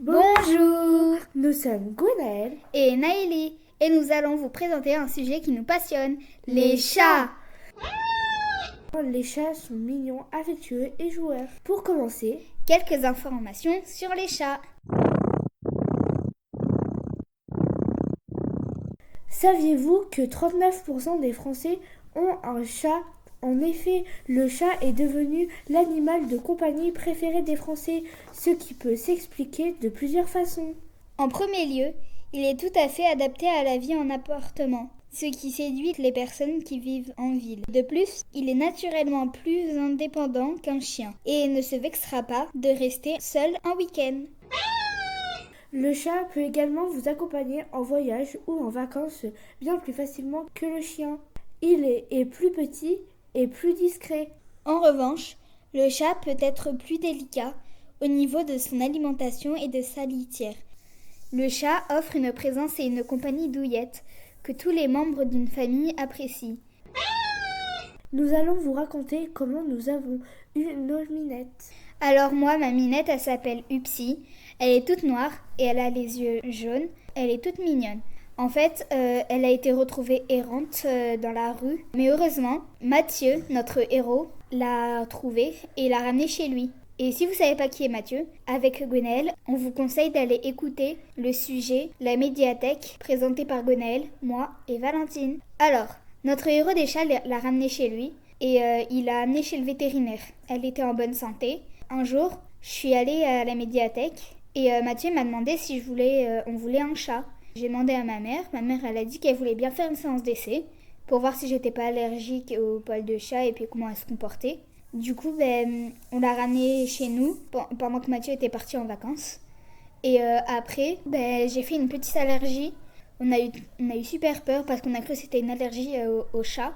Bonjour, Nous sommes Gwenaël et Naëlie, et nous allons vous présenter un sujet qui nous passionne, les chats. Les chats sont mignons, affectueux et joueurs. Pour commencer, Quelques informations sur les chats. saviez-vous que 39% des Français ont un chat? En effet, le chat est devenu l'animal de compagnie préféré des Français, ce qui peut s'expliquer de plusieurs façons. En premier lieu, il est tout à fait adapté à la vie en appartement, ce qui séduit les personnes qui vivent en ville. De plus, il est naturellement plus indépendant qu'un chien et ne se vexera pas de rester seul un week-end. Le chat peut également vous accompagner en voyage ou en vacances bien plus facilement que le chien. Il est plus petit et plus discret. En revanche, le chat peut être plus délicat au niveau de son alimentation et de sa litière. Le chat offre une présence et une compagnie douillette que tous les membres d'une famille apprécient. Nous allons vous raconter comment nous avons eu nos minettes. Alors moi, ma minette, elle s'appelle Upsi. Elle est toute noire et elle a les yeux jaunes. Elle est toute mignonne. En fait, elle a été retrouvée errante dans la rue. Mais heureusement, Mathieu, notre héros, l'a trouvée et l'a ramenée chez lui. Et si vous ne savez pas qui est Mathieu, avec Gwenaël, on vous conseille d'aller écouter le sujet La médiathèque, présenté par Gwenaël, moi et Valentine. Alors, notre héros des chats l'a ramenée chez lui et il l'a amenée chez le vétérinaire. Elle était en bonne santé. Un jour, je suis allée à la médiathèque et Mathieu m'a demandé si on voulait un chat. J'ai demandé à ma mère. Ma mère, elle a dit qu'elle voulait bien faire une séance d'essai pour voir si j'étais pas allergique aux poils de chat et puis comment elle se comportait. Du coup, on l'a ramené chez nous pendant que Mathieu était parti en vacances. Et après, j'ai fait une petite allergie. On a eu super peur parce qu'on a cru que c'était une allergie au chat.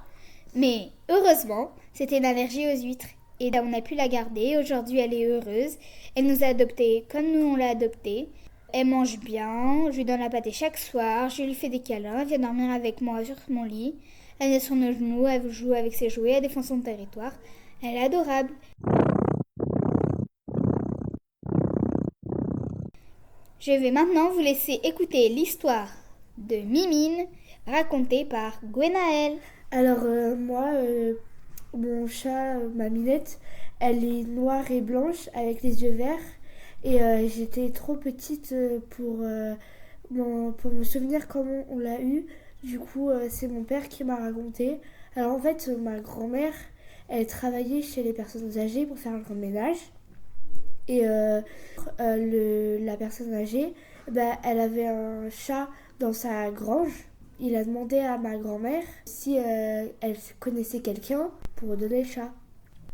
Mais heureusement, c'était une allergie aux huîtres. Et là, on a pu la garder. Aujourd'hui, elle est heureuse. Elle nous a adoptés comme nous, on l'a adoptée. Elle mange bien. Je lui donne la pâtée chaque soir. Je lui fais des câlins. Elle vient dormir avec moi sur mon lit. Elle est sur nos genoux. Elle joue avec ses jouets. Elle défend son territoire. Elle est adorable. Je vais maintenant vous laisser écouter l'histoire de Mimine, racontée par Gwenaël. Alors moi, mon chat, ma minette, elle est noire et blanche avec les yeux verts. Et j'étais trop petite pour me souvenir comment on l'a eu. Du coup, c'est mon père qui m'a raconté. Alors en fait, ma grand-mère, elle travaillait chez les personnes âgées pour faire un grand ménage. Et la personne âgée, elle avait un chat dans sa grange. Il a demandé à ma grand-mère si elle connaissait quelqu'un pour donner le chat.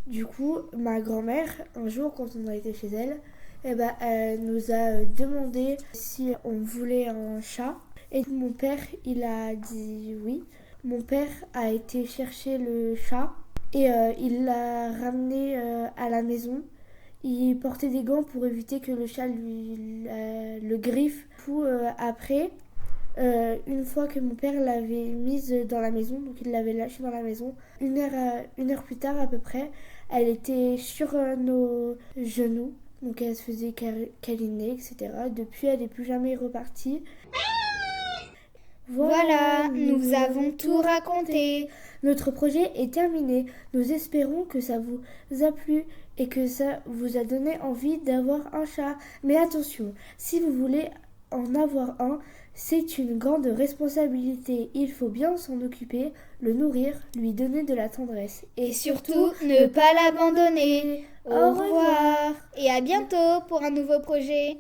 Du coup, ma grand-mère, un jour, quand on a été chez elle, elle nous a demandé si on voulait un chat. Et mon père, il a dit oui. Mon père a été chercher le chat et il l'a ramené à la maison. Il portait des gants pour éviter que le chat le griffe. Après, une fois que mon père l'avait mise dans la maison, donc il l'avait lâchée dans la maison, une heure plus tard à peu près, elle était sur nos genoux. Donc elle se faisait câliner, etc. Depuis, elle n'est plus jamais repartie. Voilà, nous avons tout raconté. Notre projet est terminé. Nous espérons que ça vous a plu et que ça vous a donné envie d'avoir un chat. Mais attention, si vous voulez en avoir un, c'est une grande responsabilité. Il faut bien s'en occuper, le nourrir, lui donner de la tendresse. Et surtout, ne pas l'abandonner. Au revoir. Et à bientôt pour un nouveau projet.